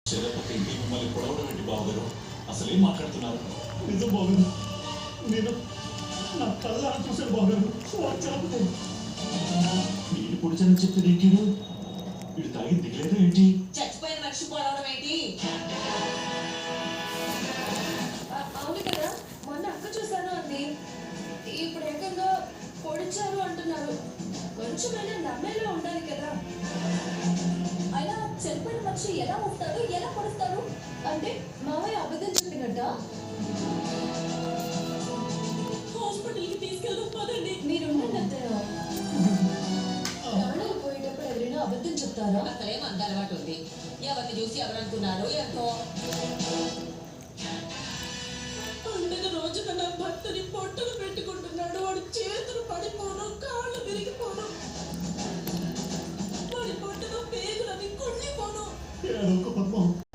చెరపతి మిమ్మల్ని పొడవడం ఏంటి బావగారు? అసలు ఏం మాట్లాడుతున్నారు? నిజం బావగారు, నేను నా కళ్ళారా చూశాను బావగారు. చంపుతాను. నేను పొడిచానని చెప్తే ఏంటి? వీడు తాగి దిగలేదు ఏంటి? చచ్చిపోయిన మనిషి పొడవడం ఏంటి? అవును కదా, మొన్న అక్క చూసాను అంది. ఇప్పుడు ఏకంగా పొడిచారు అంటున్నారు. కొంచెమైనా నమ్మేలా ఉండాలి కదా. అయినా చనిపోయిన మనిషి ఎలా వస్తాడు, ఎలా పొడుస్తాడు అంటే మావయ్య అబద్ధం చెప్పినట్ట. హాస్పిటల్కి తీసుకెళ్దాం పదండి. మీరు ప్రాణాలు పోయేటప్పుడు ఎవరైనా అబద్ధం చెప్తారా? అసలేం అంత అలవాటు ఉంది. ఎవరిని చూసి ఎవరు అనుకున్నారు ఎంతో. పండుగ రోజున నా భర్తని పొట్టలు పెట్టుకుంటున్నాడు. వాడు చేతులు పడిపోను, కాళ్ళు విరిగిపోను, వాడి పొట్టలో పేగులని కుళ్ళిపోను. ఏడొక